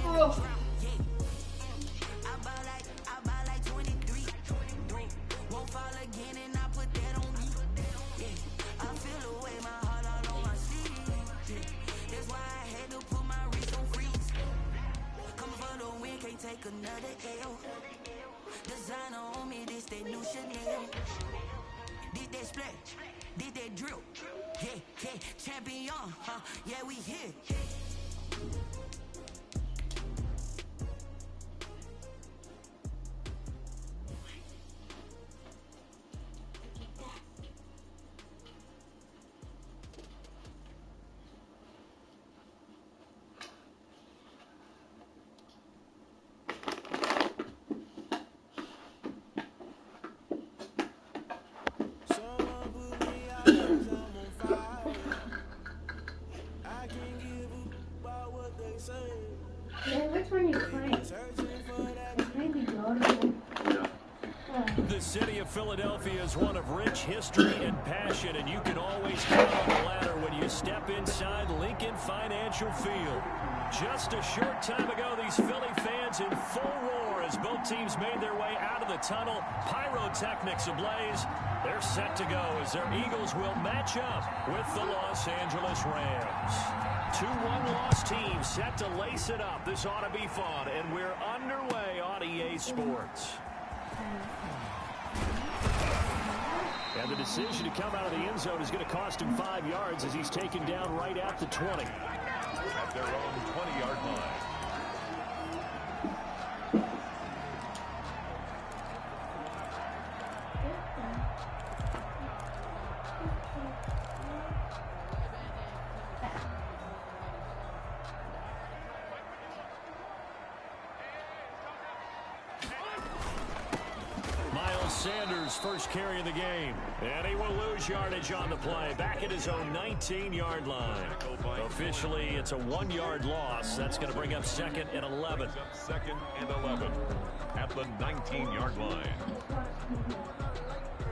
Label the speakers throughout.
Speaker 1: Oh.
Speaker 2: Take another L. Designer on me, this that new Chanel. Did that splash, did that drill. Yeah, yeah, champion, huh? Yeah, we here.
Speaker 1: Which one you playing? Maybe audible.
Speaker 3: The city of Philadelphia is one of rich history and passion, and you can always count on the ladder when you step inside Lincoln Financial Field. Just a short time ago, these Philly fans in full roar as both teams made their way out of the tunnel. Pyrotechnics ablaze. They're set to go as their Eagles will match up with the Los Angeles Rams. 2-1 loss teams set to lace it up. This ought to be fun, and we're underway on EA Sports. And the decision to come out of the end zone is going to cost him 5 yards as he's taken down right at the 20.
Speaker 4: At their own 20-yard line.
Speaker 3: Sanders first carry of the game, and he will lose yardage on the play back at his own 19-yard line. Officially, it's a 1-yard loss. That's going to bring up 2nd and 11.
Speaker 4: Second and 11 at the 19-yard line.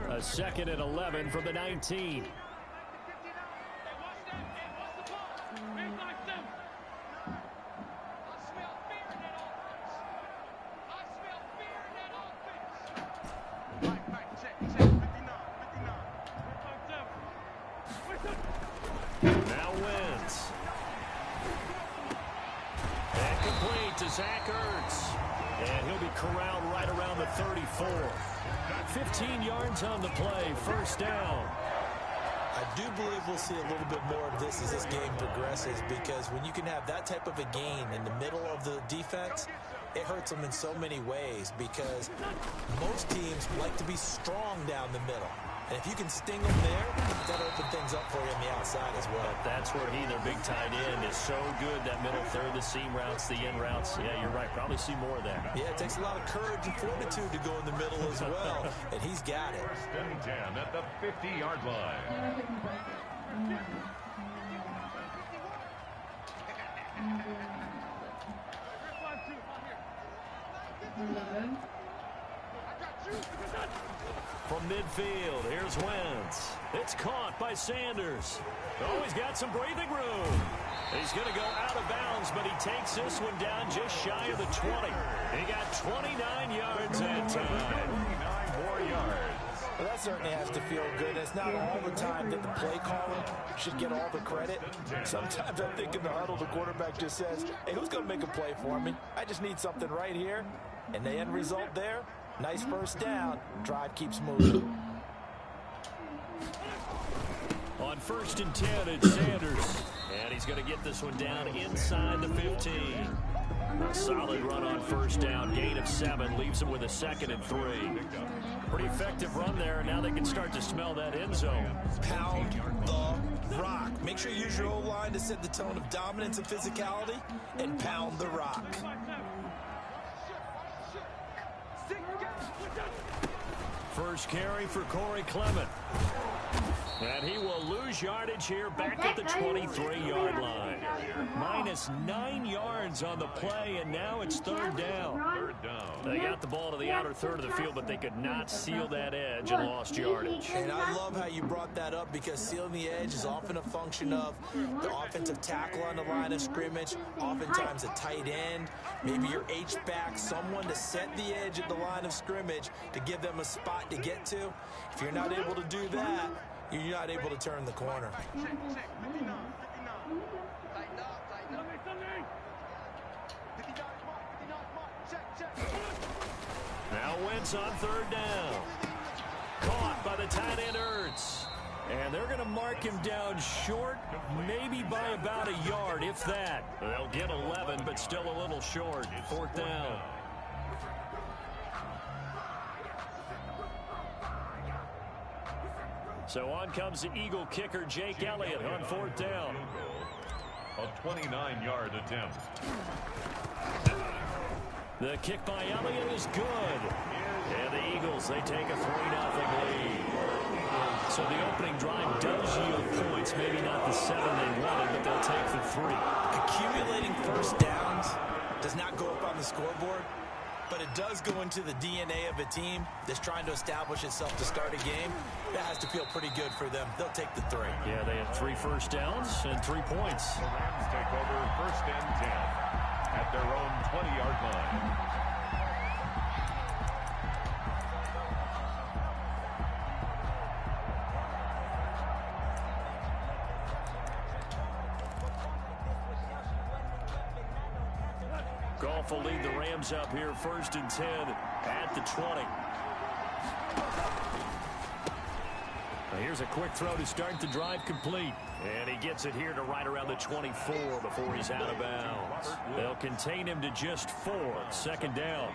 Speaker 3: A 2nd and 11 from the 19. Zach Ertz, and he'll be corralled right around the 34. 15 yards on the play, first down.
Speaker 5: I do believe we'll see a little bit more of this as this game progresses, because when you can have that type of a gain in the middle of the defense, it hurts them in so many ways, because most teams like to be strong down the middle. And if you can sting them there, that'll open things up for you on the outside as well.
Speaker 3: But that's where he, their big tight end, is so good. That middle third, the seam routes, the in routes. Yeah, you're right. Probably see more of that.
Speaker 5: Yeah, it takes a lot of courage and fortitude to go in the middle as well. And he's got it.
Speaker 4: First and 10 at the 50-yard line.
Speaker 3: From midfield, here's Wentz. It's caught by Sanders. Oh, he's got some breathing room. He's going to go out of bounds, but he takes this one down just shy of the 20. He got 29 yards that time.
Speaker 4: 29 more yards.
Speaker 5: Well, that certainly has to feel good. It's not all the time that the play caller should get all the credit. Sometimes I think in the huddle, the quarterback just says, hey, who's going to make a play for me? I just need something right here. And the end result there, nice first down. Drive keeps moving.
Speaker 3: On 1st and 10, it's Sanders. And he's going to get this one down inside the 15. A solid run on first down. Gain of 7 leaves him with a 2nd and 3. Pretty effective run there. Now they can start to smell that end zone.
Speaker 5: Pound the rock. Make sure you use your O-line to set the tone of dominance and physicality, and pound the rock.
Speaker 3: First carry for Corey Clement. And he will lose yardage here back at the 23-yard line. Minus 9 yards on the play, and now it's third down. They got the ball to the outer third of the field, but they could not seal that edge and lost yardage.
Speaker 5: And I love how you brought that up, because sealing the edge is often a function of the offensive tackle on the line of scrimmage, oftentimes a tight end, maybe your H-back, someone to set the edge at the line of scrimmage to give them a spot to get to. If you're not able to do that, you're not able to turn the corner.
Speaker 3: Now Wentz on third down. Caught by the tight end Ertz. And they're going to mark him down short, maybe by about a yard, if that. They'll get 11, but still a little short. Fourth down. So on comes the Eagle kicker, Jake Elliott, on fourth down.
Speaker 4: A 29-yard attempt.
Speaker 3: The kick by Elliott is good. And the Eagles, they take a 3-0 lead. So the opening drive does yield points. Maybe not the 7 they wanted, but they'll take the 3.
Speaker 5: Accumulating first downs does not go up on the scoreboard, but it does go into the DNA of a team that's trying to establish itself to start a game. That has to feel pretty good for them. They'll take the 3.
Speaker 3: Yeah, they had 3 first downs and 3 points.
Speaker 4: The Rams take over first and 10 at their own 20-yard line.
Speaker 3: Goff will lead the Rams up here first and 10 at the 20. Now here's a quick throw to start the drive, complete. And he gets it here to right around the 24 before he's out of bounds. They'll contain him to just 4. Second down.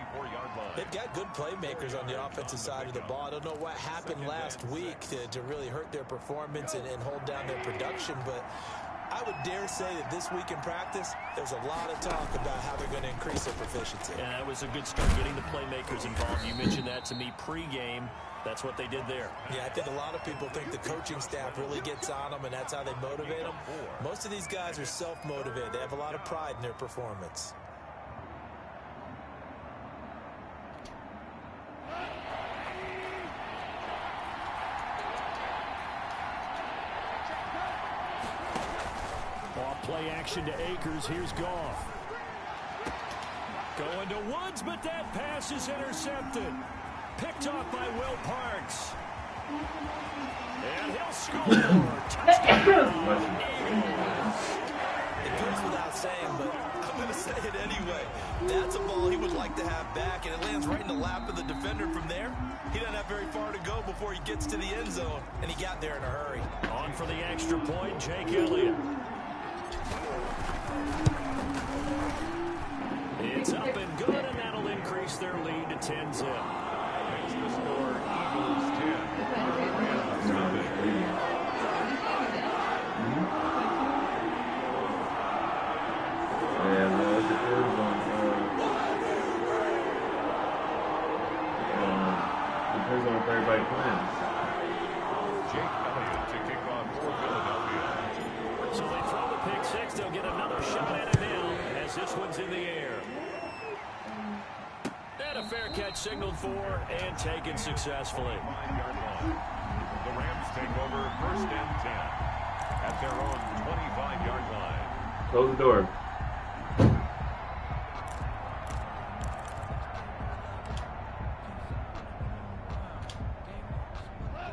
Speaker 5: They've got good playmakers on the offensive side of the ball. I don't know what happened last week to really hurt their performance and hold down their production, but I would dare say that this week in practice, there's a lot of talk about how they're going to increase their proficiency.
Speaker 3: And that was a good start, getting the playmakers involved. You mentioned that to me pregame. That's what they did there.
Speaker 5: Yeah, I think a lot of people think the coaching staff really gets on them, and that's how they motivate them. Most of these guys are self-motivated. They have a lot of pride in their performance.
Speaker 3: Play action to Akers. Here's Goff. Going to Woods, but that pass is intercepted. Picked off by Will Parks. And he'll score. Touchdown.
Speaker 5: It goes without saying, but I'm going to say it anyway. That's a ball he would like to have back, and it lands right in the lap of the defender from there. He doesn't have very far to go before he gets to the end zone, and he got there in a hurry.
Speaker 3: On for the extra point, Jake Elliott. It's up and good, and that'll increase their lead to 10-0.
Speaker 4: Makes the score Eagles 10. Rams nothing.
Speaker 6: Yeah, well, it depends on if everybody wins.
Speaker 4: Jake Elliott to kick off for Philadelphia.
Speaker 3: So they throw the pick six. They'll get another shot at it now as this one's in the air. And a fair catch signaled for and taken successfully.
Speaker 4: 5-yard line. The Rams take over first and 10 at their own 25-yard line.
Speaker 6: Close the door.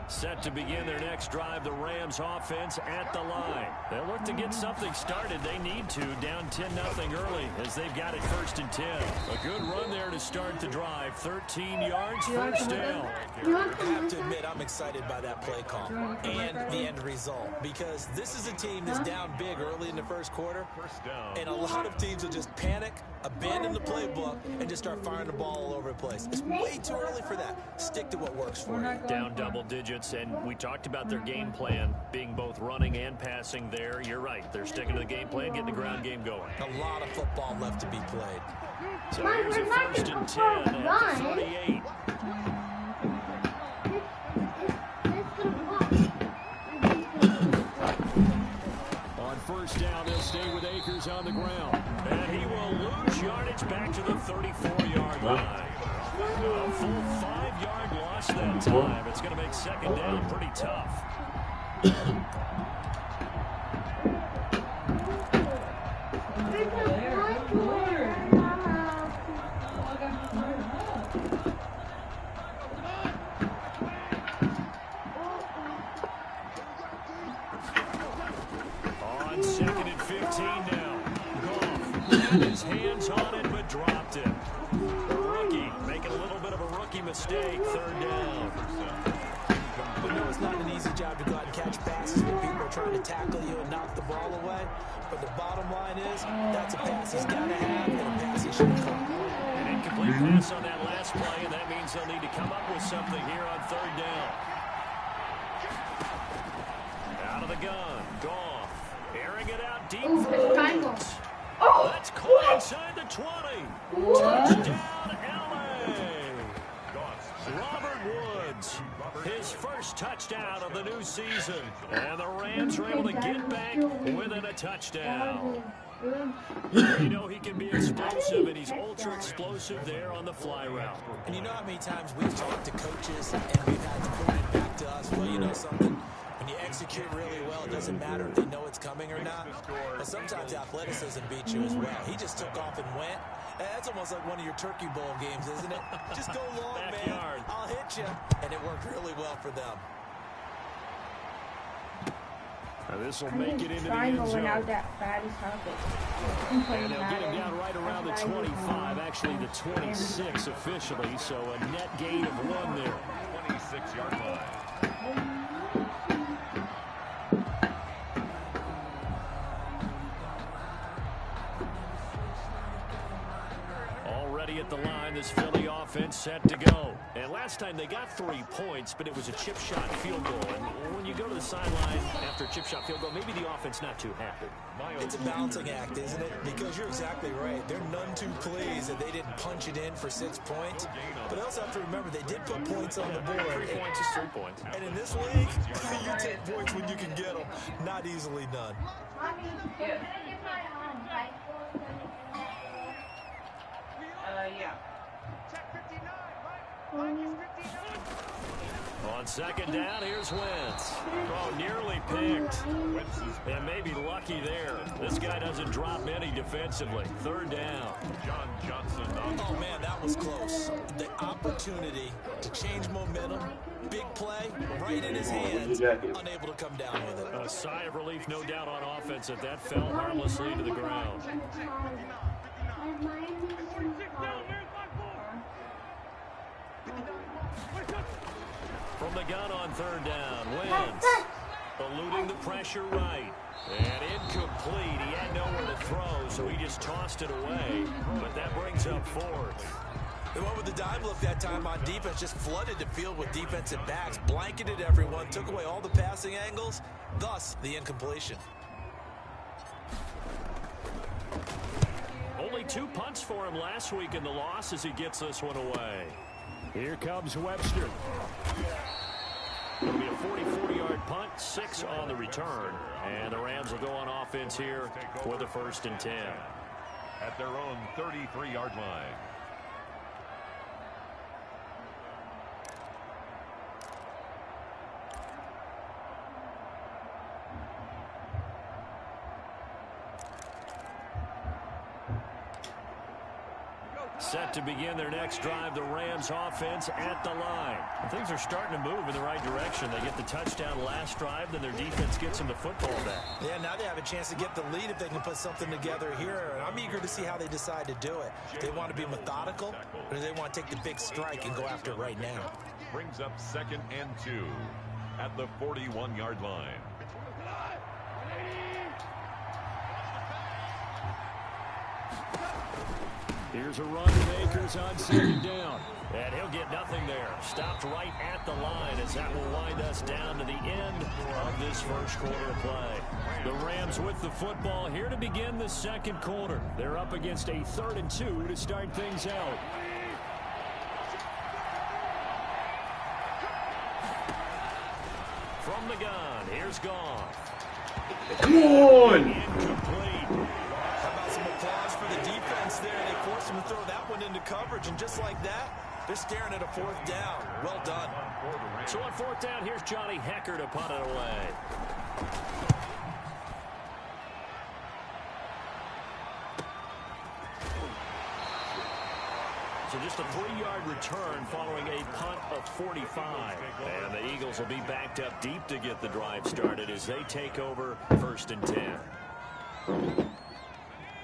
Speaker 3: Set to begin their next drive, the Rams offense at the line. They'll look to get something started. They need to, down 10-0 early as they've got it first and 10. A good run there to start the drive. 13 yards, first down.
Speaker 5: I have to admit, I'm excited by that play call and the end result, because this is a team that's down big early in the first quarter, and a lot of teams will just panic, abandon the playbook, and just start firing the ball all over the place. It's way too early for that. Stick to what works for you.
Speaker 3: Down double digits, and we talked about their game plan being both running and passing there. You're right. They're sticking to the game plan, getting the ground game going.
Speaker 5: A lot of football left to be played.
Speaker 3: So here's a first and 10 at the 38. they'll stay with Akers on the ground. And he will lose yardage back to the 34-yard line. A full 5-yard loss that time. It's going to make second down pretty tough. On 2nd and 15 now. Goff had his hands on it but dropped it. The rookie making a little bit of a rookie mistake. 3rd down.
Speaker 5: We know it's not an easy job to go out and catch passes when people are trying to tackle you and knock the ball away. But the bottom line is, that's a pass he's got to have and a pass he should have caught.
Speaker 3: An incomplete pass on that last play, and that means they'll need to come up with something here on 3rd down. Out of the gun. Goff airing it out deep for the Woods. That's caught inside the 20. Touchdown, LA. Robert Woods, his first touchdown of the new season. And the Rams are able to get back within a touchdown. You know he can be explosive, and he's ultra-explosive there on the fly route.
Speaker 5: And you know how many times we've talked to coaches and we've had to put it back to us, well, you know something? When you execute really well, it doesn't matter if they know it's coming or not. But sometimes athleticism beats you as well. He just took off and went. That's almost like one of your Turkey Bowl games, isn't it? Just go long,
Speaker 3: Backyard.
Speaker 5: man. I'll hit you. And it worked really well for them.
Speaker 3: This will make it into the end zone.
Speaker 1: And
Speaker 3: they'll get him down right around the 25, actually the 26 officially, so a net gain of 1 there.
Speaker 4: 26-yard line.
Speaker 3: Already at the line, this Philly offense set to go. And last time they got 3 points, but it was a chip shot field goal. And when you go to the sideline after a chip shot field goal, maybe the offense not too happy.
Speaker 5: It's a balancing act, isn't it? Because you're exactly right. They're none too pleased that they didn't punch it in for 6 points. But they also have to remember they did put points on the board.
Speaker 3: 3 points is 3 points.
Speaker 5: And in this league, you take points when you can get them. Not easily done.
Speaker 7: Yeah.
Speaker 3: On 2nd down, here's Wentz. Oh, nearly picked. And maybe lucky there. This guy doesn't drop many defensively. 3rd down.
Speaker 4: John Johnson.
Speaker 5: Oh, man, that was close. The opportunity to change momentum, big play, right in his hands, unable to come down with it.
Speaker 3: A sigh of relief, no doubt, on offense that that fell harmlessly to the ground. From the gun on 3rd down, Wentz eluding the pressure right. And incomplete. He had nowhere to throw, so he just tossed it away. But that brings up 4th.
Speaker 5: They went with the dive look that time on defense, just flooded the field with defensive backs, blanketed everyone, took away all the passing angles, thus the incompletion.
Speaker 3: Only 2 punts for him last week in the loss as he gets this one away. Here comes Webster. It'll be a 44-yard punt, 6 on the return. And the Rams will go on offense here with a 1st and 10.
Speaker 4: At their own 33-yard line.
Speaker 3: Set to begin their next drive, the Rams offense at the line. And things are starting to move in the right direction. They get the touchdown last drive, then their defense gets them the football back.
Speaker 5: Yeah, now they have a chance to get the lead if they can put something together here. And I'm eager to see how they decide to do it. Do they want to be methodical, or do they want to take the big strike and go after it right now?
Speaker 4: Brings up 2nd and 2 at the 41-yard line.
Speaker 3: Here's a run to Akers on 2nd down. And he'll get nothing there. Stopped right at the line as that will wind us down to the end of this first quarter of play. The Rams with the football here to begin the 2nd quarter. They're up against a 3rd and 2 to start things out. From the gun, here's Goff.
Speaker 6: Come on!
Speaker 3: Incomplete.
Speaker 5: coverage, and just like that, they're staring at a fourth down. Well done.
Speaker 3: So on fourth down, here's Johnny Hecker to punt it away. So just a 3-yard return following a punt of 45. And the Eagles will be backed up deep to get the drive started as they take over 1st and 10.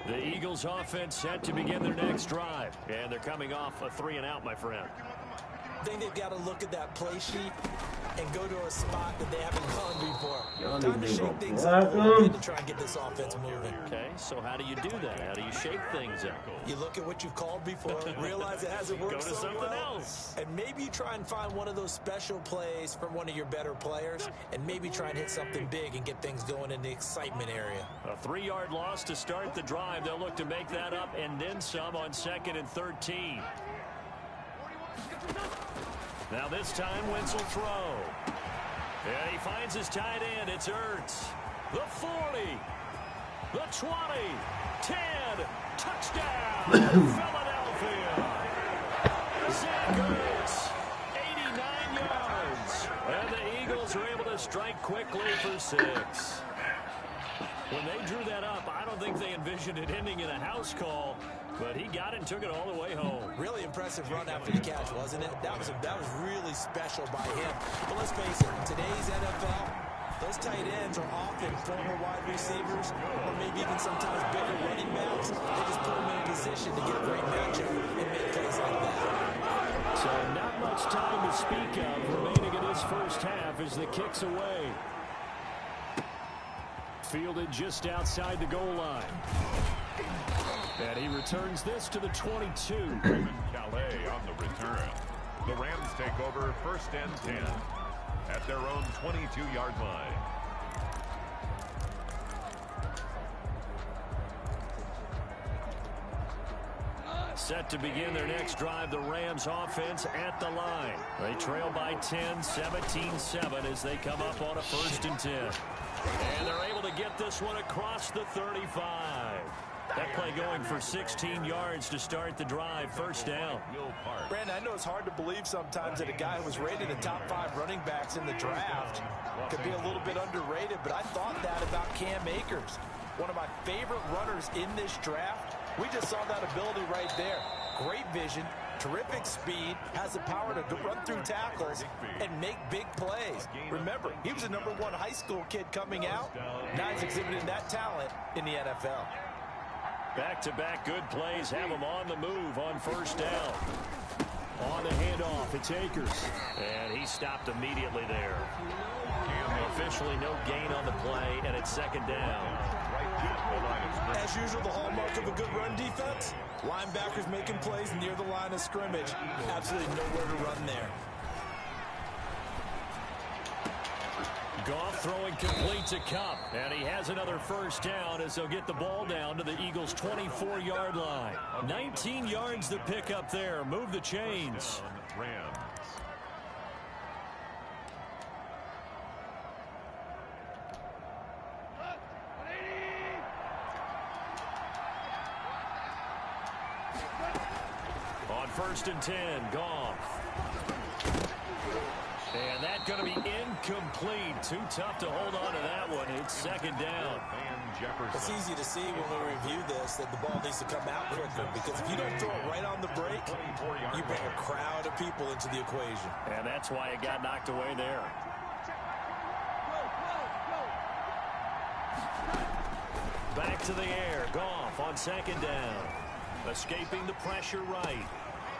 Speaker 3: The Eagles offense set to begin their next drive. And they're coming off a 3-and-out, my friend.
Speaker 5: I think they've got to look at that play sheet and go to a spot that they haven't gone before. Time to shake things up a little bit to try and get this offense moving.
Speaker 3: Okay, so how do you do that? How do you shake things up?
Speaker 5: You look at what you've called before, realize it hasn't worked
Speaker 3: Go to
Speaker 5: so
Speaker 3: something
Speaker 5: well,
Speaker 3: else.
Speaker 5: and maybe you try and find one of those special plays from one of your better players, and maybe try and hit something big and get things going in the excitement area.
Speaker 3: A 3-yard loss to start the drive. They'll look to make that up and then some on 2nd and 13. Now this time, Wentz will throw. And he finds his tight end. It's Ertz. The 40. The 20. 10. Touchdown. Philadelphia. Zach Ertz. 89 yards. And the Eagles are able to strike quickly for 6. When they drew that up, I don't think they envisioned it ending in a house call, but he got it and took it all the way home.
Speaker 5: Really impressive run after the catch, wasn't it? That was really special by him. But let's face it, in today's NFL, those tight ends are often former wide receivers or maybe even sometimes bigger running backs. They just put them in a position to get a great matchup and make plays like that.
Speaker 3: So not much time to speak of remaining in this first half as the kick's away. Fielded just outside the goal line. And he returns this to the 22.
Speaker 4: Raymond Calais on the return. The Rams take over 1st and 10 at their own 22-yard line.
Speaker 3: Set to begin their next drive, the Rams offense at the line. They trail by 10, 17-7 as they come up on a 1st and 10. And they're able to get this one across the 35. That play going for 16 yards to start the drive. 1st down.
Speaker 5: Brandon, I know it's hard to believe sometimes that a guy who was rated the top 5 running backs in the draft could be a little bit underrated, but I thought that about Cam Akers. One of my favorite runners in this draft. We just saw that ability right there. Great vision, terrific speed, has the power to run through tackles and make big plays. Remember, he was a #1 high school kid coming out. Now he's exhibiting that talent in the NFL.
Speaker 3: Back-to-back good plays have him on the move on 1st down. On the handoff, it's Akers. And he stopped immediately there. Officially no gain on the play, and it's 2nd down.
Speaker 5: As usual, the hallmark of a good run defense, linebackers making plays near the line of scrimmage. Absolutely nowhere to run there.
Speaker 3: Goff throwing complete to Kupp, and he has another 1st down as they'll get the ball down to the Eagles' 24-yard line. 19 yards to pick up there. Move the chains.
Speaker 4: Rams.
Speaker 3: On 1st and 10, Goff. And that's going to be incomplete. Too tough to hold on to that one. It's 2nd down.
Speaker 5: It's easy to see when we review this that the ball needs to come out quicker, because if you don't throw it right on the break, you bring a crowd of people into the equation.
Speaker 3: And that's why it got knocked away there. Back to the air. Goff on 2nd down. Escaping the pressure right.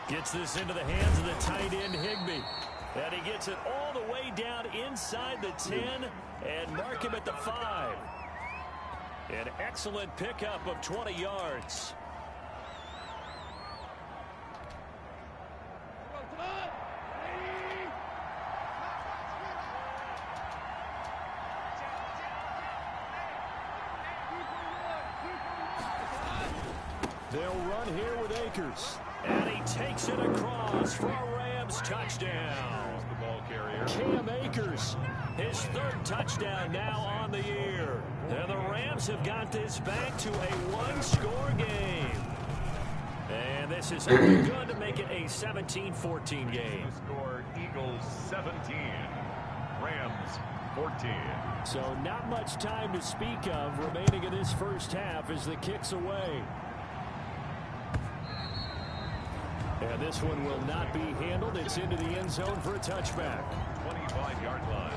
Speaker 3: Gets this into the hands of the tight end, Higbee. And he gets it all the way down inside the 10 and mark him at the 5. An excellent pickup of 20 yards. They'll run here with Akers. And he takes it across for a Rams touchdown.
Speaker 4: The ball carrier.
Speaker 3: Cam Akers, his 3rd touchdown now on the year. And the Rams have got this back to a 1-score game. And this is good to make it a 17-14 game.
Speaker 4: Score Eagles 17, Rams 14.
Speaker 3: So not much time to speak of remaining in this first half as the kick's away. And this one will not be handled. It's into the end zone for a touchback.
Speaker 4: 25-yard line.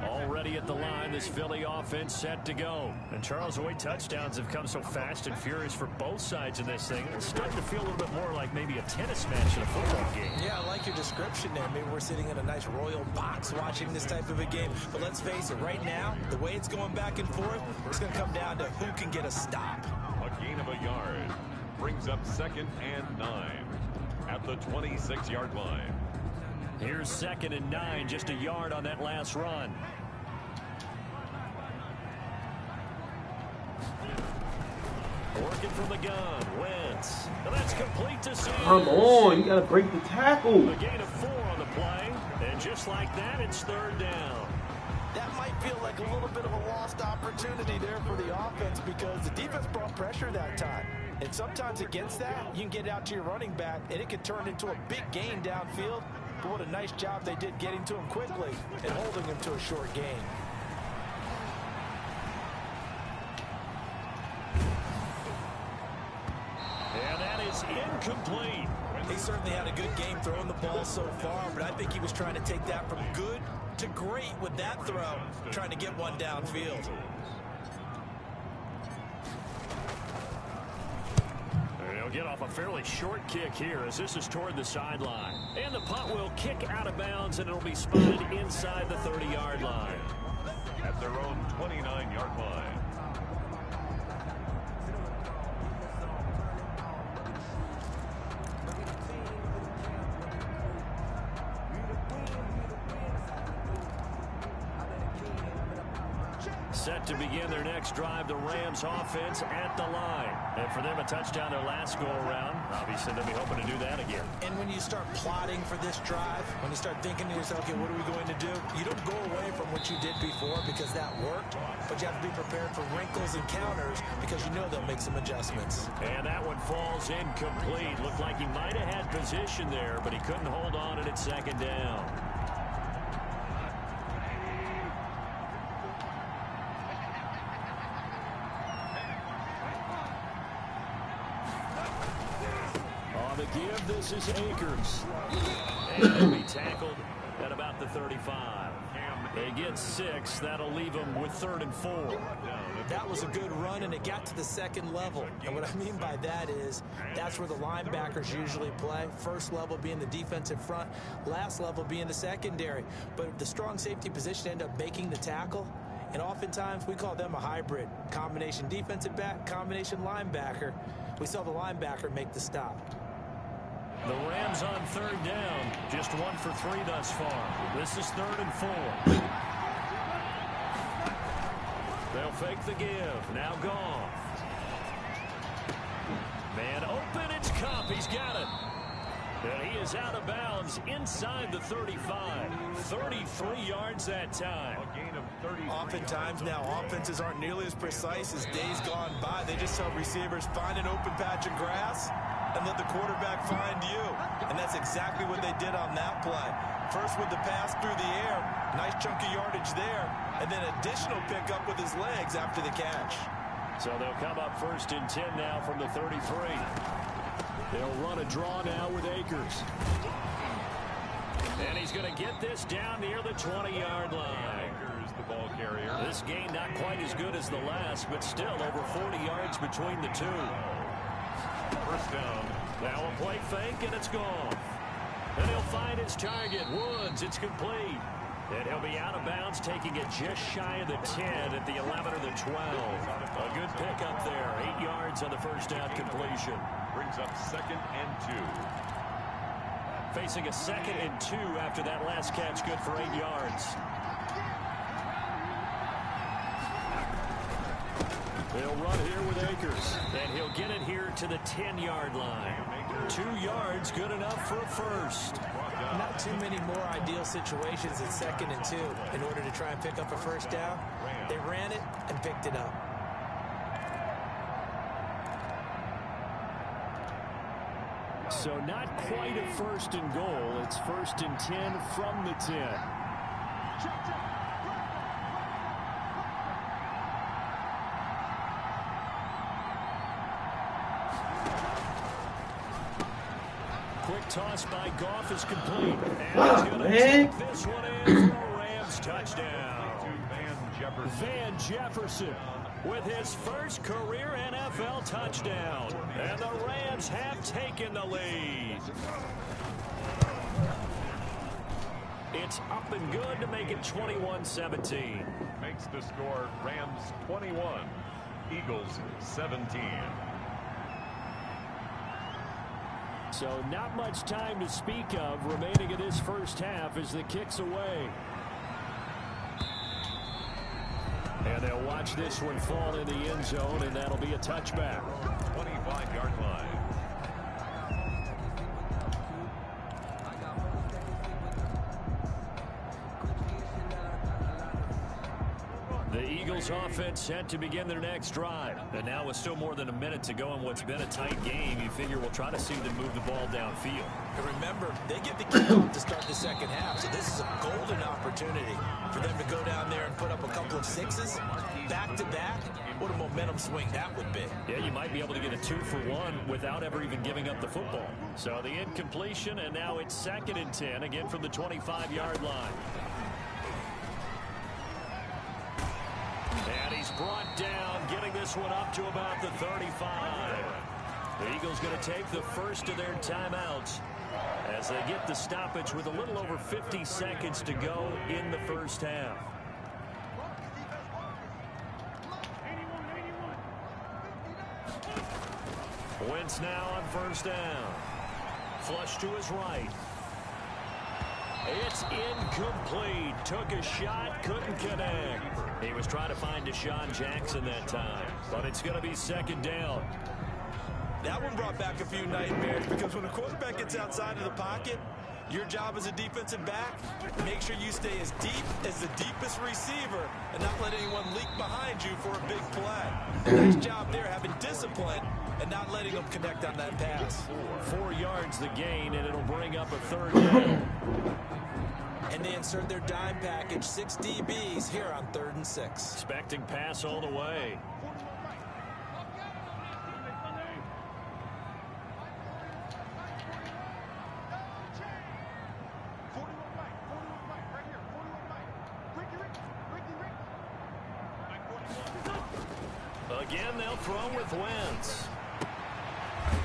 Speaker 3: Already at the line, this Philly offense set to go. And Charles, the way touchdowns have come so fast and furious for both sides in this thing, it's starting to feel a little bit more like maybe a tennis match in a football game.
Speaker 5: Yeah, I like your description there. Maybe we're sitting in a nice royal box watching this type of a game. But let's face it, right now, the way it's going back and forth, it's going to come down to who can get a stop.
Speaker 4: A gain of a yard brings up 2nd and 9 at the 26-yard line.
Speaker 3: Here's 2nd and 9, just a yard on that last run. Working from the gun, Wentz. And that's complete to Sanders.
Speaker 6: Come on, you gotta break the tackle.
Speaker 3: A gain of 4 on the play, and just like that, it's 3rd down.
Speaker 5: That might feel like a little bit of a lost opportunity there for the offense because the defense brought pressure that time. And sometimes against that, you can get out to your running back, and it can turn into a big gain downfield. But what a nice job they did getting to him quickly and holding him to a short gain.
Speaker 3: And that is incomplete.
Speaker 5: He certainly had a good game throwing the ball so far, but I think he was trying to take that from good to great with that throw, trying to get one downfield.
Speaker 3: He'll get off a fairly short kick here as this is toward the sideline. And the punt will kick out of bounds, and it'll be spotted inside the 30-yard line.
Speaker 4: At their own 29-yard line.
Speaker 3: Set to begin their next drive, the Rams offense at the line. And for them, a touchdown their last go-around. Obviously, they'll be hoping to do that again.
Speaker 5: And when you start plotting for this drive, when you start thinking to yourself, okay, what are we going to do? You don't go away from what you did before because that worked, but you have to be prepared for wrinkles and counters because you know they'll make some adjustments.
Speaker 3: And that one falls incomplete. Looked like he might have had position there, but he couldn't hold on and it's 2nd down. Give, this is Akers. And he'll be tackled at about the 35. They get 6. That'll leave them with 3rd and 4.
Speaker 5: That was a good run, and it got to the 2nd level. And what I mean by that is that's where the linebackers usually play. First level being the defensive front, last level being the secondary. But the strong safety position ended up making the tackle. And oftentimes we call them a hybrid. Combination defensive back, combination linebacker. We saw the linebacker make the stop.
Speaker 3: The Rams on 3rd down. Just 1 for 3 thus far. This is 3rd and 4. They'll fake the give. Now Goff. Man open. It's Cup. He's got it. And he is out of bounds inside the 35. 33 yards that time.
Speaker 4: A gain of 33.
Speaker 5: Oftentimes now offenses aren't nearly as precise as days gone by. They just help receivers find an open patch of grass and let the quarterback find you. And that's exactly what they did on that play. First with the pass through the air, nice chunk of yardage there, and then additional pickup with his legs after the catch.
Speaker 3: So they'll come up 1st and 10 now from the 33. They'll run a draw now with Akers. And he's going to get this down near the 20-yard line.
Speaker 4: Akers, the ball carrier.
Speaker 3: This game not quite as good as the last, but still over 40 yards between the two.
Speaker 4: 1st down.
Speaker 3: Now a play fake, and it's gone. And he'll find his target, Woods. It's complete. And he'll be out of bounds, taking it just shy of the 10 at the 11 or the 12. A good pickup there. 8 yards on the 1st down completion.
Speaker 4: Brings up 2nd and 2.
Speaker 3: Facing a 2nd and 2 after that last catch, good for 8 yards. They'll run here with Akers, and he'll get it here to the 10-yard line. 2 yards, good enough for a first.
Speaker 5: Not too many more ideal situations in 2nd and 2 in order to try and pick up a first down. They ran it and picked it up.
Speaker 3: So not quite a 1st and goal. It's 1st and 10 from the 10. Quick toss by Goff is complete. And he's going to take this one in for a Rams touchdown. Van Jefferson with his first career NFL touchdown. And the Rams have taken the lead. It's up and good to make it 21-17.
Speaker 4: Makes the score Rams 21, Eagles 17.
Speaker 3: So not much time to speak of remaining in this first half as the kick's away. And they'll watch this one fall in the end zone, and that'll be a touchback.
Speaker 4: 25-yard line.
Speaker 3: The Eagles offense set to begin their next drive. And now with still more than a minute to go in what's been a tight game, you figure we'll try to see them move the ball downfield.
Speaker 5: And remember, they get the kickoff to start the 2nd half, so this is a golden opportunity for them to go down there and put up a couple of 6s back-to-back. What a momentum swing that would be.
Speaker 3: Yeah, you might be able to get a 2-for-1 without ever even giving up the football. So the incompletion, and now it's 2nd and 10, again from the 25-yard line. And he's brought down, getting this one up to about the 35. The Eagles going to take the first of their timeouts as they get the stoppage with a little over 50 seconds to go in the first half. Wentz now on first down. Flush to his right. It's incomplete. Took a shot, couldn't connect. He was trying to find Deshaun Jackson that time, but it's going to be 2nd down.
Speaker 5: That one brought back a few nightmares because when a quarterback gets outside of the pocket, your job as a defensive back, make sure you stay as deep as the deepest receiver and not let anyone leak behind you for a big play. Nice job there having discipline and not letting them connect on that pass.
Speaker 3: 4 yards the gain, and it'll bring up a 3rd down.
Speaker 5: And they insert their dime package, 6 DBs here on 3rd and 6.
Speaker 3: Expecting pass all the way. Again, they'll throw with Wentz.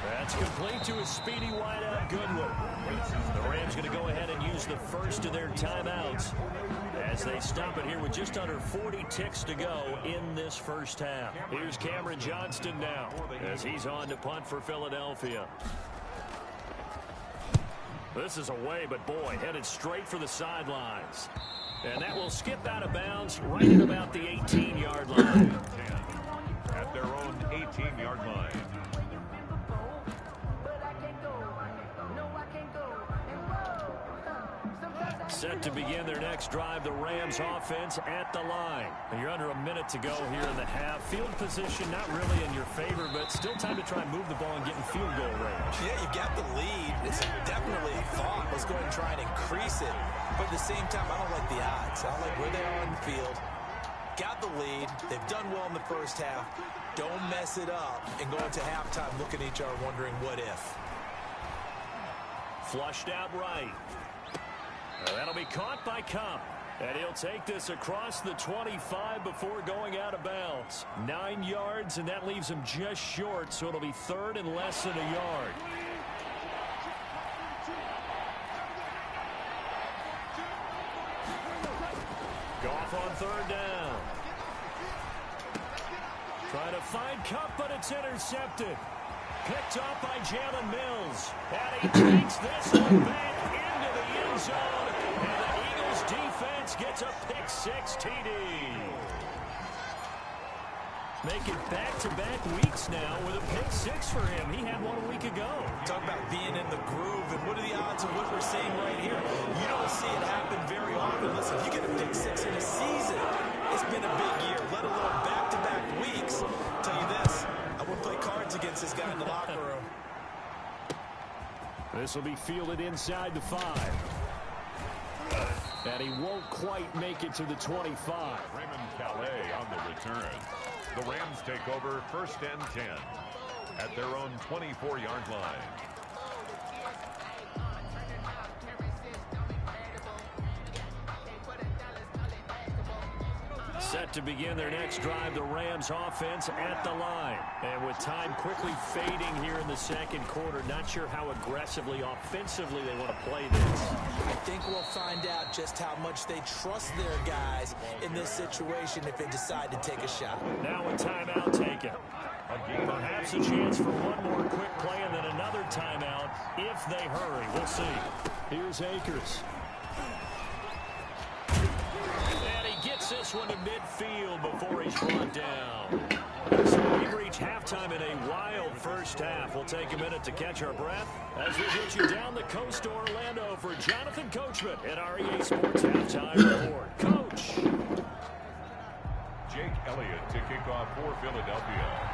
Speaker 3: That's complete to a speedy wideout Goodwin. The Rams going to go ahead and use the first of their timeouts as they stop it here with just under 40 ticks to go in this first half. Here's Cameron Johnston now as he's on to punt for Philadelphia. This is away, but boy, headed straight for the sidelines. And that will skip out of bounds right at about the 18-yard line.
Speaker 4: At their own 18-yard line.
Speaker 3: Set to begin their next drive, the Rams offense at the line. And you're under a minute to go here in the half. Field position not really in your favor, but still time to try and move the ball and get in field goal range.
Speaker 5: Yeah, you've got the lead. It's definitely a thought. Let's go ahead and try and increase it. But at the same time, I don't like the odds. I don't like where they are on the field. Got the lead. They've done well in the first half. Don't mess it up and go into halftime looking at each other wondering what if.
Speaker 3: Flushed out right. That'll be caught by Kupp. And he'll take this across the 25 before going out of bounds. 9 yards, and that leaves him just short, so it'll be 3rd and less than a yard. Goff on 3rd down. Trying to find Kupp, but it's intercepted. Picked up by Jalen Mills. And he takes this one back into the end zone. And the Eagles defense gets a pick-6 TD. Make it back-to-back weeks now with a pick six for him. He had one a week ago.
Speaker 5: Talk about being in the groove, and what are the odds of what we're seeing right here? You don't see it happen very often. Listen, if you get a pick six in a season, it's been a big year, let alone back-to-back weeks. Tell you this, I wouldn't play cards against this guy in the locker room.
Speaker 3: This will be fielded inside the 5. And he won't quite make it to the 25.
Speaker 4: Raymond Calais on the return. The Rams take over 1st and 10 at their own 24-yard line.
Speaker 3: Set to begin their next drive, the Rams offense at the line. And with time quickly fading here in the second quarter, not sure how aggressively, offensively they want to play this.
Speaker 5: I think we'll find out just how much they trust their guys in this situation if they decide to take a shot.
Speaker 3: Now a timeout taken. Perhaps a chance for one more quick play and then another timeout if they hurry. We'll see. Here's Akers. Gets this one to midfield before he's brought down. So we reach halftime in a wild first half. We'll take a minute to catch our breath as we get you down the coast to Orlando for Jonathan Coachman at REA Sports Halftime Report. Coach.
Speaker 4: Jake Elliott to kick off for Philadelphia.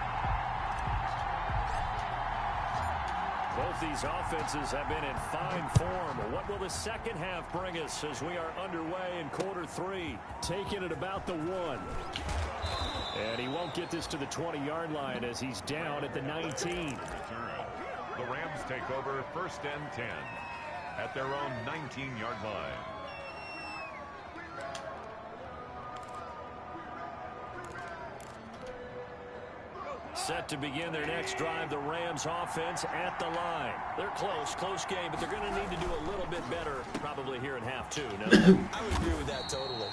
Speaker 3: Both these offenses have been in fine form. What will the second half bring us as we are underway in quarter 3? Taking it about the 1. And he won't get this to the 20-yard line as he's down at the 19.
Speaker 4: The Rams take over 1st and 10 at their own 19-yard line.
Speaker 3: Set to begin their next drive, the Rams offense at the line. They're close game, but they're going to need to do a little bit better probably here in half 2. No?
Speaker 5: I would agree with that totally.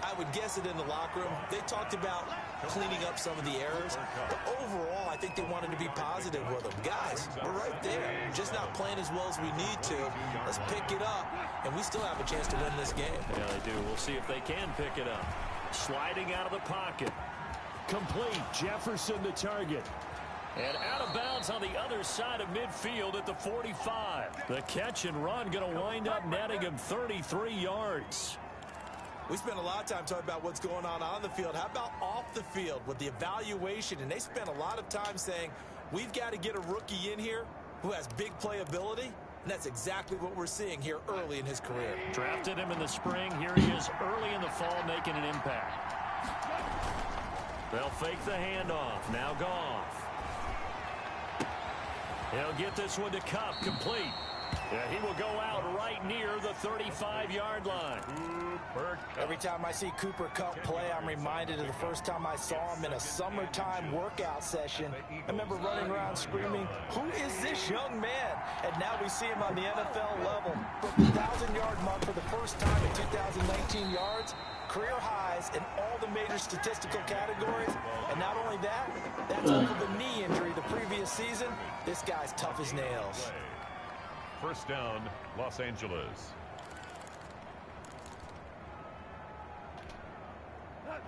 Speaker 5: I would guess it in the locker room. They talked about cleaning up some of the errors, but overall, I think they wanted to be positive with them. Guys, we're right there. We're just not playing as well as we need to. Let's pick it up, and we still have a chance to win this game.
Speaker 3: Yeah, they do. We'll see if they can pick it up. Sliding out of the pocket. Complete. Jefferson the target. And out of bounds on the other side of midfield at the 45. The catch and run going to wind up netting him 33 yards.
Speaker 5: We spent a lot of time talking about what's going on the field. How about off the field with the evaluation? And they spent a lot of time saying, we've got to get a rookie in here who has big playability. And that's exactly what we're seeing here early in his career.
Speaker 3: Drafted him in the spring. Here he is early in the fall making an impact. They'll fake the handoff. Now Goff. He'll get this one to Kupp. Complete. Yeah, he will go out right near the 35-yard line.
Speaker 5: Every time I see Cooper Kupp play, I'm reminded of the first time I saw him in a summertime workout session. I remember running around screaming, who is this young man? And now we see him on the NFL level. Broke the 1,000-yard mark for the first time at 2,019 yards. Career highs in all the major statistical categories. And not only that, that's off of a knee injury the previous season. This guy's tough as nails.
Speaker 4: First down, Los Angeles.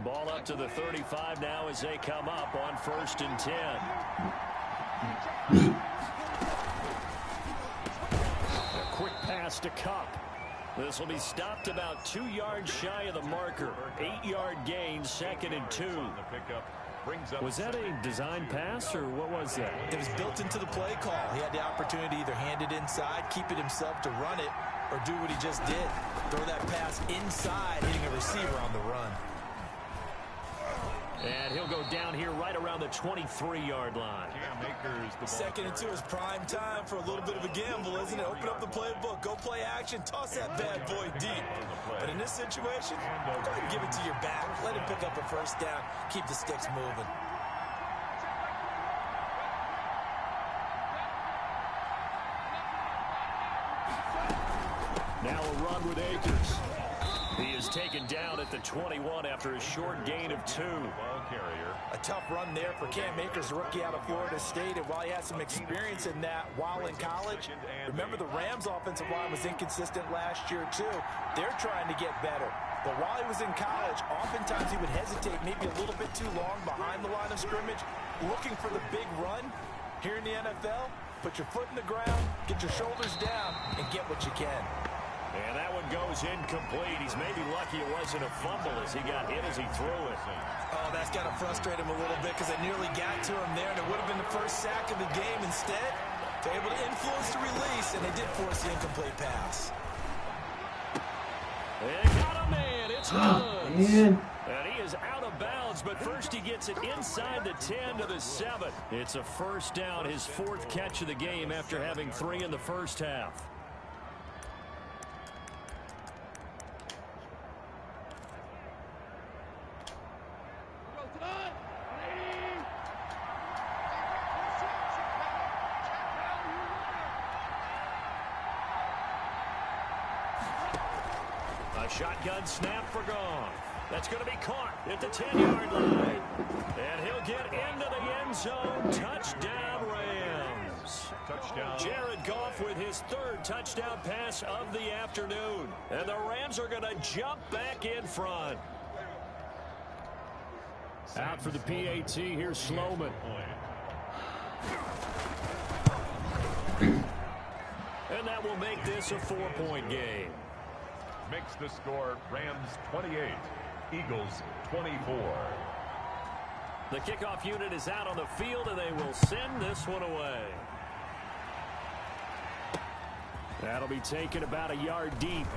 Speaker 3: Ball up to the 35 now as they come up on 1st and 10. A quick pass to Kupp. This will be stopped about 2 yards shy of the marker. 8-yard gain, 2nd and 2. Was that a design pass, or what was that?
Speaker 5: It was built into the play call. He had the opportunity to either hand it inside, keep it himself to run it, or do what he just did. Throw that pass inside, hitting a receiver on the run.
Speaker 3: And he'll go down here right around the 23-yard line.
Speaker 5: 2nd and 2 is prime time for a little bit of a gamble, isn't it? Open up the playbook, go play action, toss that bad boy deep. But in this situation, go ahead and give it to your back. Let him pick up a first down, keep the sticks moving.
Speaker 3: Now a run with Akers. He is taken down at the 21 after a short gain of 2.
Speaker 5: A tough run there for Cam Akers, a rookie out of Florida State. And while he had some experience in that while in college, remember the Rams' offensive line was inconsistent last year, too. They're trying to get better. But while he was in college, oftentimes he would hesitate maybe a little bit too long behind the line of scrimmage, looking for the big run. Here in the NFL, put your foot in the ground, get your shoulders down, and get what you can.
Speaker 3: And that one goes incomplete. He's maybe lucky it wasn't a fumble as he got hit as he threw it.
Speaker 5: Oh, that's got to frustrate him a little bit because I nearly got to him there, and it would have been the first sack of the game. Instead, they're able to influence the release, and they did force the incomplete pass.
Speaker 3: They got a man. It's Woods. And he is out of bounds, but first he gets it inside the 10 to the 7. It's a first down, his 4th catch of the game after having 3 in the first half. A shotgun snap for Goff. That's going to be caught at the 10-yard line. And he'll get into the end zone. Touchdown, Rams.
Speaker 4: Touchdown.
Speaker 3: Jared Goff with his 3rd touchdown pass of the afternoon. And the Rams are going to jump back in front. Out for the PAT, here's Sloman. And that will make this a 4-point game.
Speaker 4: Makes the score Rams 28, Eagles 24.
Speaker 3: The kickoff unit is out on the field, and they will send this one away. That'll be taken about a yard deep.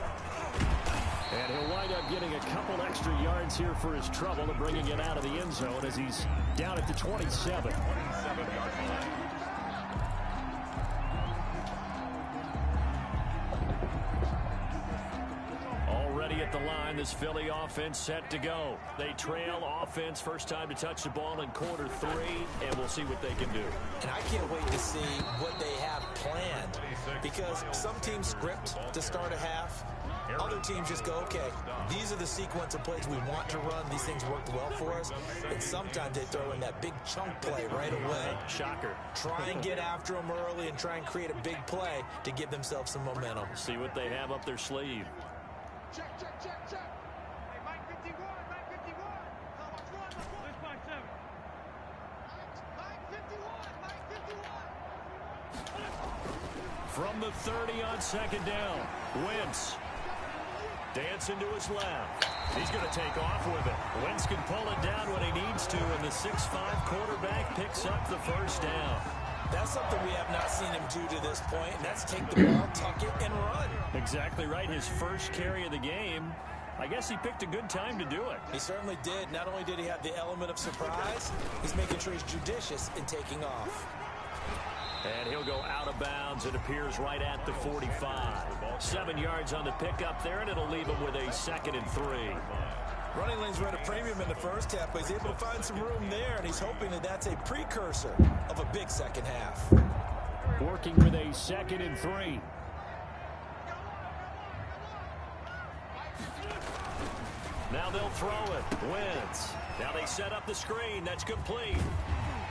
Speaker 3: And he'll wind up getting a couple extra yards here for his trouble and bringing it out of the end zone as he's down at the 27.
Speaker 4: 27-yard line.
Speaker 3: Already at the line, this Philly offense set to go. They trail offense, first time to touch the ball in quarter 3, and we'll see what they can do.
Speaker 5: And I can't wait to see what they have planned, because some teams script to start a half. Other teams just go, okay, these are the sequence of plays we want to run. These things worked well for us. And sometimes they throw in that big chunk play right away.
Speaker 3: Shocker.
Speaker 5: Try and get after them early and try and create a big play to give themselves some momentum.
Speaker 3: See what they have up their sleeve.
Speaker 8: Check. Hey, Mike 51, Mike 51. What's wrong? Where's Mike 7? Mike 51,
Speaker 3: From the 30 on second down, Wentz. Dancing to his left. He's going to take off with it. Wentz can pull it down when he needs to, and the 6'5 quarterback picks up the first down.
Speaker 5: That's something we have not seen him do to this point, and that's take the ball, tuck it, and run.
Speaker 3: Exactly right. His first carry of the game. I guess he picked a good time to do it.
Speaker 5: He certainly did. Not only did he have the element of surprise, he's making sure he's judicious in taking off.
Speaker 3: And he'll go out of bounds. It appears right at the 45. 7 yards on the pickup there, and it'll leave him with a 2nd and 3.
Speaker 5: Running lanes were at a premium in the first half, but he's able to find some room there, and he's hoping that that's a precursor of a big second half.
Speaker 3: Working with a 2nd and 3. Now they'll throw it. Wentz. Now they set up the screen. That's complete.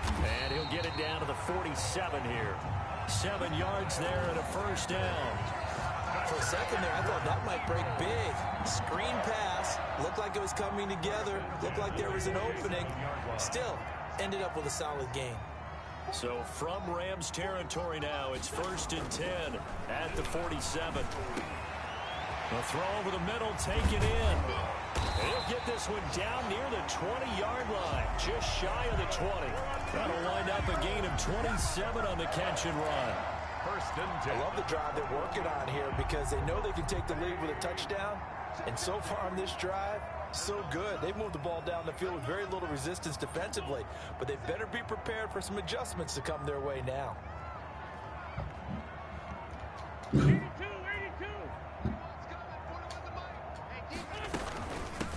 Speaker 3: And he'll get it down to the 47 here. 7 yards there and a first down.
Speaker 5: For a second there, I thought that might break big. Screen pass. Looked like it was coming together. Looked like there was an opening. Still, ended up with a solid gain.
Speaker 3: So from Rams territory now, it's 1st and 10 at the 47. A throw over the middle, taken in. He'll get this one down near the 20-yard line, just shy of the 20. That'll wind up a gain of 27 on the catch and run.
Speaker 4: 1st and 10.
Speaker 5: I love the drive they're working on here because they know they can take the lead with a touchdown. And so far on this drive, so good. They've moved the ball down the field with very little resistance defensively, but they better be prepared for some adjustments to come their way now.
Speaker 8: 82.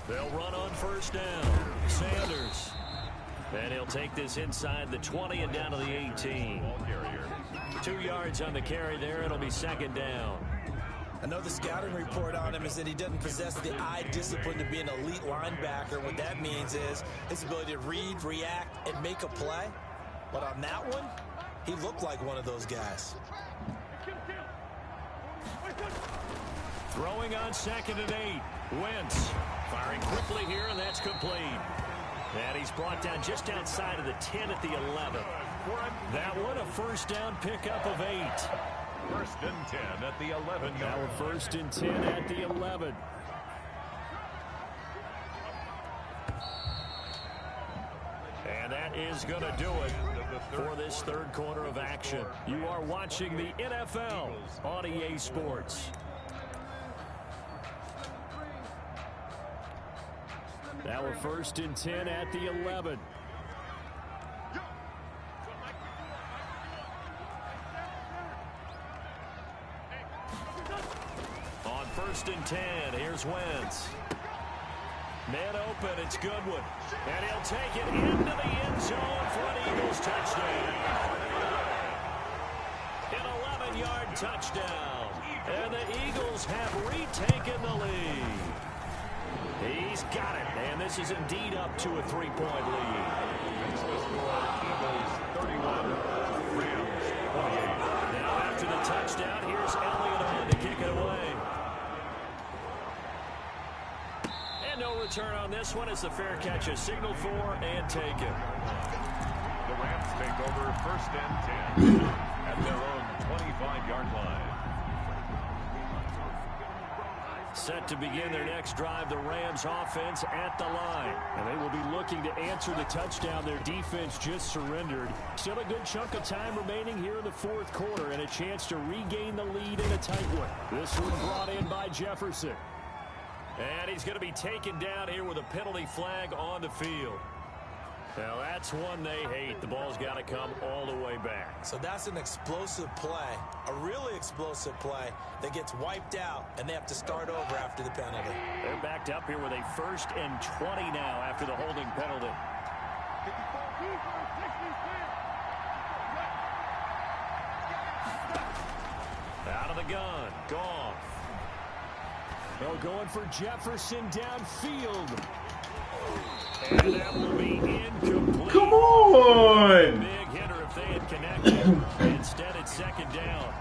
Speaker 3: They'll run on first down. Sanders. And he'll take this inside the 20 and down to the 18. 2 yards on the carry there. It'll be 2nd down.
Speaker 5: I know the scouting report on him is that he doesn't possess the eye discipline to be an elite linebacker. What that means is his ability to read, react, and make a play. But on that one, he looked like one of those guys.
Speaker 3: Throwing on 2nd and 8. Wentz firing quickly here, and that's complete. And he's brought down just outside of the 10 at the 11. That one a first down pickup of 8.
Speaker 4: First and 10 at the 11.
Speaker 3: Now a first and 10 at the 11. And that is going to do it for this third quarter of action. You are watching the NFL on EA Sports. Now a first and 10 at the 11. On first and 10, here's Wentz. Man open, it's Goodwin. And he'll take it into the end zone for an Eagles touchdown. An 11-yard touchdown. And the Eagles have retaken the lead. He's got it, and this is indeed up to a 3-point lead.
Speaker 4: Makes the score Eagles 31, Rams 28.
Speaker 3: Now after the touchdown, here's Elliott on to kick it away. And no return on this one as the fair catch is signaled for and taken.
Speaker 4: The Rams take over first and 10 at their own 25-yard line.
Speaker 3: Set to begin their next drive, the Rams offense at the line. And they will be looking to answer the touchdown their defense just surrendered. Still a good chunk of time remaining here in the fourth quarter and a chance to regain the lead in a tight one. This one brought in by Jefferson. And he's going to be taken down here with a penalty flag on the field. Now that's one they hate. The ball's got to come all the way back.
Speaker 5: So that's an explosive play, a really explosive play that gets wiped out, and they have to start over after the penalty.
Speaker 3: They're backed up here with a first and 20 now after the holding penalty. Out of the gun, Goff. They're going for Jefferson downfield. And that will be incomplete.
Speaker 6: Come on!
Speaker 3: Big hitter if they had connected. Instead, it's second down.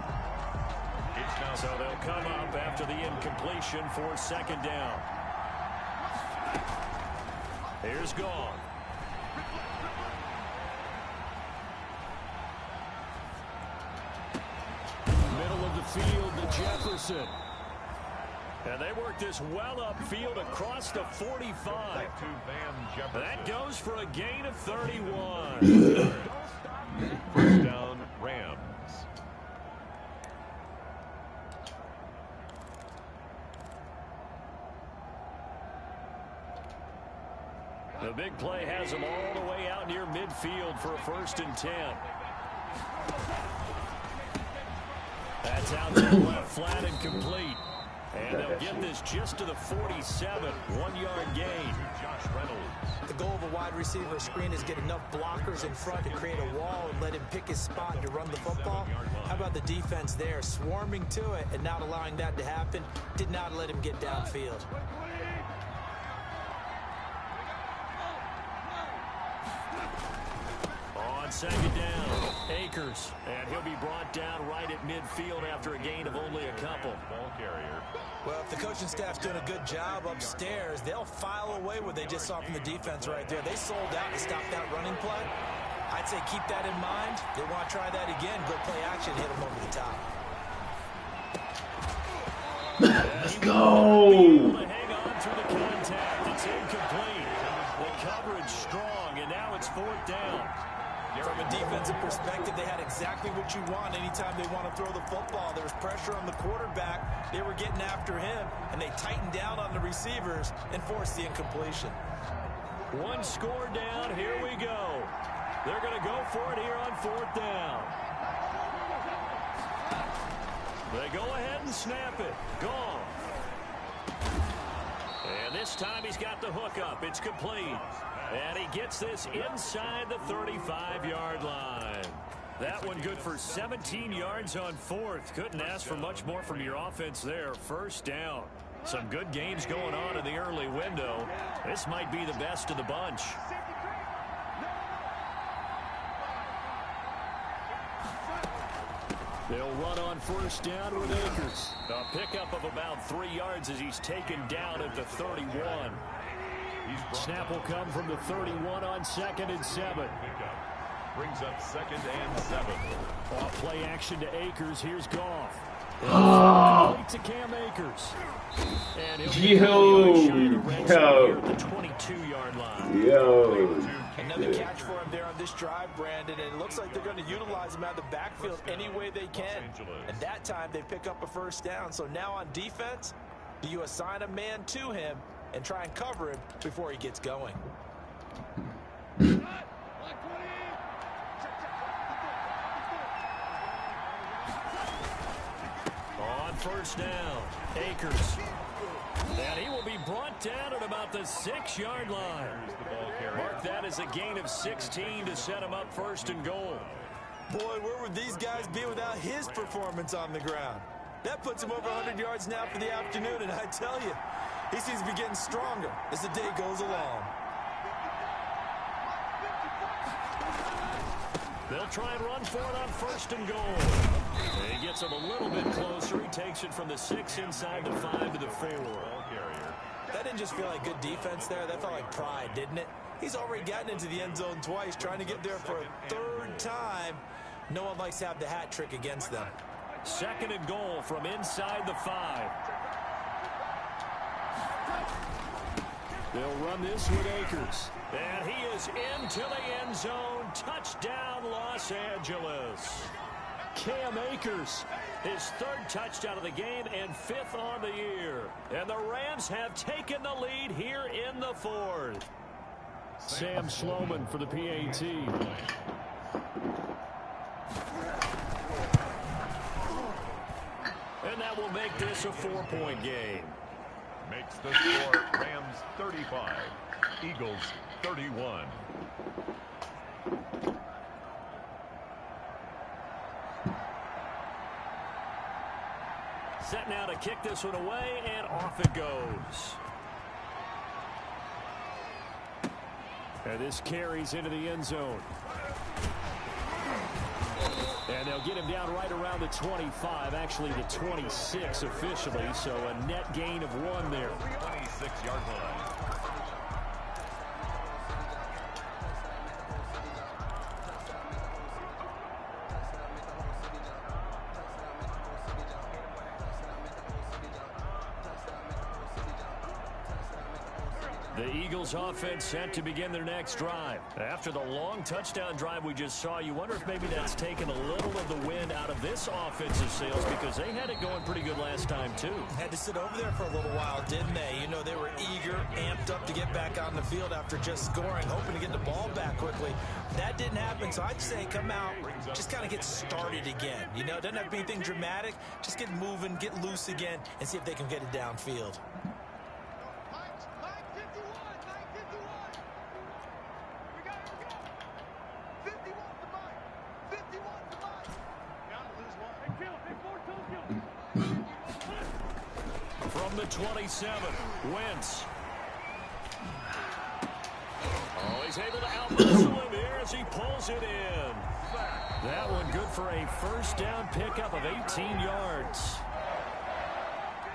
Speaker 3: So they'll come up after the incompletion for second down. Here's Goff. Middle of the field to Jefferson. And they work this well upfield across the 45. That goes for a gain of 31.
Speaker 4: First down, Rams.
Speaker 3: The big play has them all the way out near midfield for a first and 10. That's out to the left, flat and complete. And they'll get this just to the 47, 1-yard gain.
Speaker 4: Josh Reynolds.
Speaker 5: The goal of a wide receiver screen is get enough blockers in front to create a wall and let him pick his spot to run the football. How about the defense there, swarming to it and not allowing that to happen? Did not let him get downfield.
Speaker 3: On second down, Akers. And he'll be brought down right at midfield after a gain of only a couple.
Speaker 4: Ball carrier.
Speaker 5: Well, if the coaching staff's doing a good job upstairs, they'll file away what they just saw from the defense right there. They sold out to stop that running play. I'd say keep that in mind. They want to try that again. Go play action, hit them over the top.
Speaker 6: Let's go!
Speaker 3: Hang on through the contact. It's incomplete. The coverage strong, and now it's fourth down.
Speaker 5: From a defensive perspective, they had exactly what you want anytime they want to throw the football. There was pressure on the quarterback. They were getting after him, and they tightened down on the receivers and forced the incompletion.
Speaker 3: One score down. Here we go. They're going to go for it here on fourth down. They go ahead and snap it. Gone. And this time he's got the hook up. It's complete. And he gets this inside the 35-yard line. That one good for 17 yards on fourth. Couldn't ask for much more from your offense there. First down. Some good games going on in the early window. This might be the best of the bunch. They'll run on first down with Akers. A pickup of about 3 yards as he's taken down at the 31. Snap will come from the 31 on 2nd and 7.
Speaker 4: Brings up 2nd and 7.
Speaker 3: Off play action to Akers. Here's Goff. To Cam Akers. And
Speaker 6: Yo.
Speaker 3: the 22-yard line.
Speaker 6: Yo.
Speaker 5: Another catch for him there on this drive, Brandon, and it looks like they're going to utilize him out of the backfield any way they can. And that time they pick up a first down. So now on defense, do you assign a man to him and try and cover him before he gets going?
Speaker 3: On first down, Akers. And he will be brought down at about the 6-yard line. Mark that as a gain of 16 to set him up 1st and goal.
Speaker 5: Boy, where would these guys be without his performance on the ground? That puts him over 100 yards now for the afternoon, and I tell you, he seems to be getting stronger as the day goes along.
Speaker 3: They'll try and run for it on 1st and goal. And he gets him a little bit closer. He takes it from the 6 inside the 5 to the 4.
Speaker 5: That didn't just feel like good defense there. That felt like pride, didn't it? He's already gotten into the end zone twice, trying to get there for a 3rd time. No one likes to have the hat trick against them.
Speaker 3: 2nd and goal from inside the 5. They'll run this with Akers. And he is into the end zone. Touchdown, Los Angeles. Cam Akers, his 3rd touchdown of the game and 5th on the year. And the Rams have taken the lead here in the 4th. Sam Sloman for the PAT. And that will make this a 4-point game.
Speaker 4: Makes the score Rams 35, Eagles 31.
Speaker 3: Set now to kick this one away, and off it goes. And this carries into the end zone. And they'll get him down right around the 25, actually the 26 officially, so a net gain of 1 there.
Speaker 4: 26-yard line.
Speaker 3: The Eagles offense set to begin their next drive. After the long touchdown drive we just saw, you wonder if maybe that's taken a little of the wind out of this offensive sails, because they had it going pretty good last time too.
Speaker 5: Had to sit over there for a little while, didn't they? You know, they were eager, amped up to get back on the field after just scoring, hoping to get the ball back quickly. That didn't happen, so I'd say come out, just kind of get started again. You know, it doesn't have to be anything dramatic. Just get moving, get loose again, and see if they can get it downfield.
Speaker 3: From the 27, Wentz. Oh, he's able to out-muscle him here as he pulls it in. That one good for a first down pickup of 18 yards.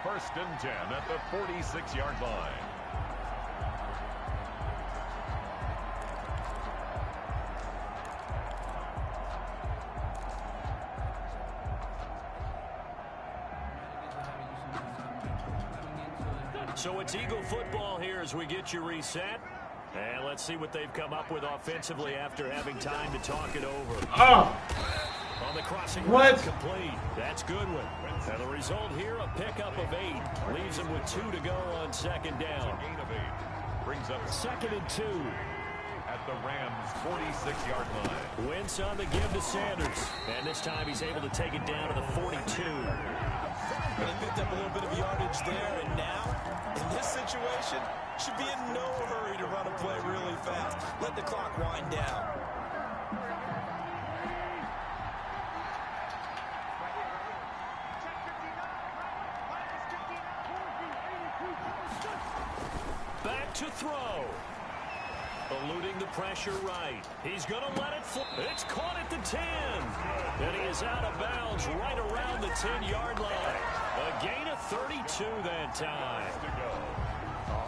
Speaker 4: 1st and 10 at the 46-yard line.
Speaker 3: So it's Eagle football here as we get you reset. And let's see what they've come up with offensively after having time to talk it over.
Speaker 6: Oh!
Speaker 3: On the crossing
Speaker 6: What?
Speaker 3: route, complete. That's Goodwin. And the result here, a pickup of 8. Leaves him with 2 to go on 2nd down.
Speaker 4: Gain of 8. Brings up
Speaker 3: 2nd and 2.
Speaker 4: at the Rams' 46-yard line.
Speaker 3: Wentz on the give to Sanders. And this time he's able to take it down to the 42.
Speaker 5: They picked up a little bit of yardage there, and now, in this situation, should be in no hurry to run a play really fast. Let the clock wind down. Back
Speaker 3: to throw. Eluding the pressure right. He's going to let it fly. It's caught at the 10. And he is out of bounds right around the 10-yard line. A gain of 32 that time.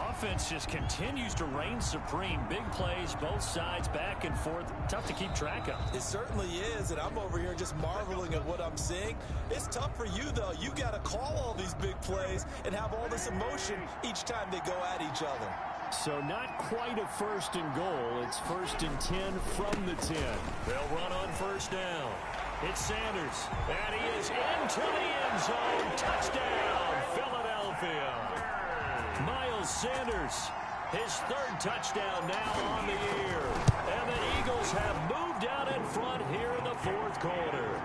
Speaker 3: Offense just continues to reign supreme. Big plays, both sides, back and forth. Tough to keep track of.
Speaker 5: It certainly is, and I'm over here just marveling at what I'm seeing. It's tough for you, though. You got to call all these big plays and have all this emotion each time they go at each other.
Speaker 3: So not quite a first and goal. It's first and 10 from the 10. They'll run on first down. It's Sanders, and he is into the end zone. Touchdown, Philadelphia. Miles Sanders, his third touchdown now on the year. And the Eagles have moved out in front here in the fourth quarter.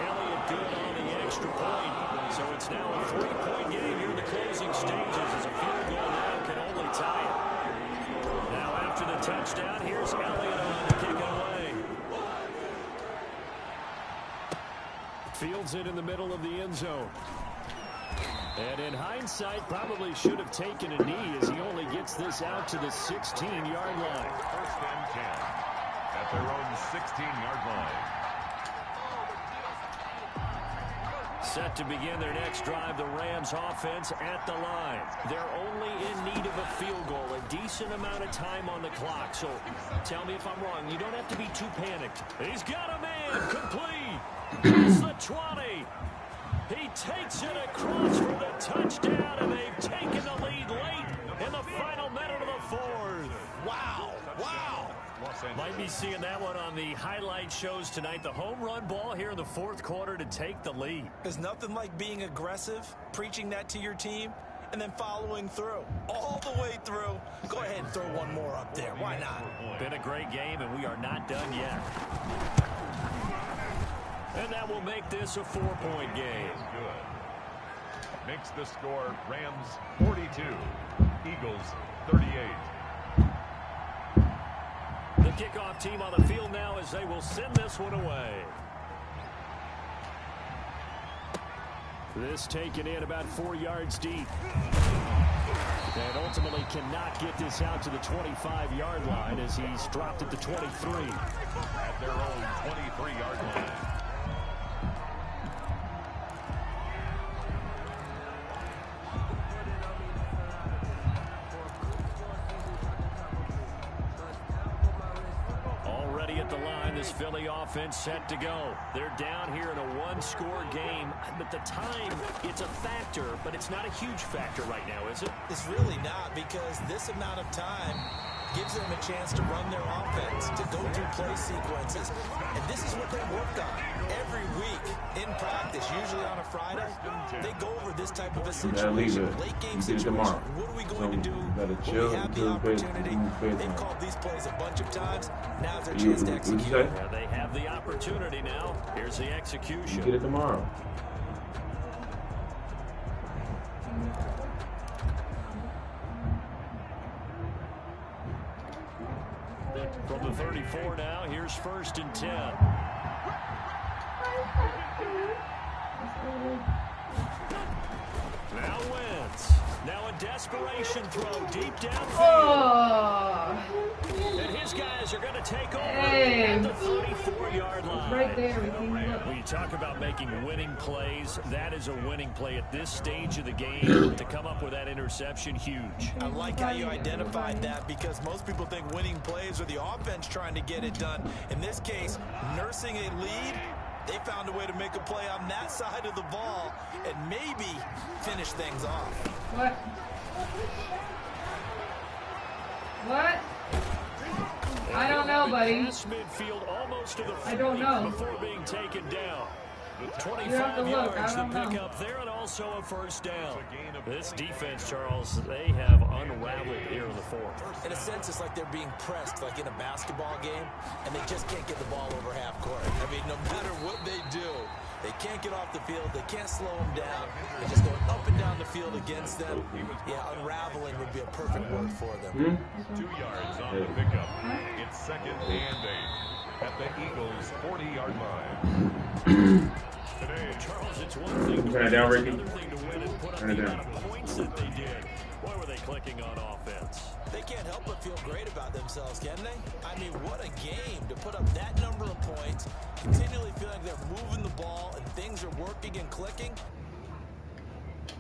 Speaker 3: Elliott good on the extra point. So it's now a 3-point game here in the closing stages as a field goal now can only tie it. Now after the touchdown, here's Elliott on to kick it away. Fields it in the middle of the end zone. And in hindsight, probably should have taken a knee as he only gets this out to the 16-yard line.
Speaker 4: First and 10 at their own 16-yard line.
Speaker 3: Set to begin their next drive, the Rams offense at the line. They're only in need of a field goal, a decent amount of time on the clock. So tell me if I'm wrong. You don't have to be too panicked. He's got a man complete. It's the 20. He takes it across for the touchdown, and they've taken the lead late in the final minute of the fourth.
Speaker 5: Wow, wow.
Speaker 3: Might be seeing that one on the highlight shows tonight. The home run ball here in the fourth quarter to take the lead.
Speaker 5: There's nothing like being aggressive, preaching that to your team, and then following through. All the way through. Go ahead and throw one more up there. Why not?
Speaker 3: Been a great game, and we are not done yet. And that will make this a 4-point game.
Speaker 4: Good. Makes the score Rams 42, Eagles 38.
Speaker 3: The kickoff team on the field now as they will send this one away. This taken in about 4 yards deep. And ultimately cannot get this out to the 25-yard line as he's dropped at the 23.
Speaker 4: At their own 23-yard line.
Speaker 3: Already at the line, this Philly offense set to go. They're down here in a one-score game. But the time, it's a factor, but it's not a huge factor right now, is it?
Speaker 5: It's really not, because this amount of time gives them a chance to run their offense, to go through play sequences. And this is what they work on every week in practice, usually on a Friday. They go over this type of a situation, late game situation. What are we going to do when we have the opportunity? They've called these plays a bunch of times. Now's their chance to execute.
Speaker 3: Yeah, they have the opportunity now. Here's the execution.
Speaker 6: Get it tomorrow.
Speaker 3: From the 34 now, here's first and 10. Now Wentz. Now a desperation throw deep downfield.
Speaker 1: Oh.
Speaker 3: And his guys are going to take over
Speaker 1: Hey.
Speaker 3: at the 34-yard line.
Speaker 1: Right there. We can look.
Speaker 3: When you talk about making winning plays, that is a winning play at this stage of the game. To come up with that interception, huge.
Speaker 5: I like how you identified that, because most people think winning plays are the offense trying to get it done. In this case, nursing a lead, they found a way to make a play on that side of the ball and maybe finish things off.
Speaker 1: What? What? I don't know, buddy.
Speaker 3: Pass midfield almost to the
Speaker 1: I don't know.
Speaker 3: before being taken down.
Speaker 1: You have to
Speaker 3: 25
Speaker 1: look.
Speaker 3: yards
Speaker 1: I
Speaker 3: to
Speaker 1: don't
Speaker 3: pick
Speaker 1: know.
Speaker 3: up there, and also a first down. This defense, Charles, they have unraveled here in the fourth.
Speaker 5: In a sense, it's like they're being pressed, like in a basketball game, and they just can't get the ball over half court. I mean, no matter what they do, they can't get off the field. They can't slow them down. They're just going up and down the field against them. Yeah, unraveling would be a perfect word for them.
Speaker 4: 2 yards on the pickup. It's second and 8 at the Eagles' 40-yard line. Today,
Speaker 3: Charles, it's one thing to
Speaker 6: Turn it
Speaker 3: win,
Speaker 6: down,
Speaker 3: it's
Speaker 6: Ricky.
Speaker 3: another thing to win and put up
Speaker 6: Turn it
Speaker 3: the
Speaker 6: down.
Speaker 3: amount of points that they did. Boy, were they clicking on offense.
Speaker 5: They can't help but feel great about themselves, can they? I mean, what a game to put up that number of points, continually feeling they're moving the ball and things are working and clicking.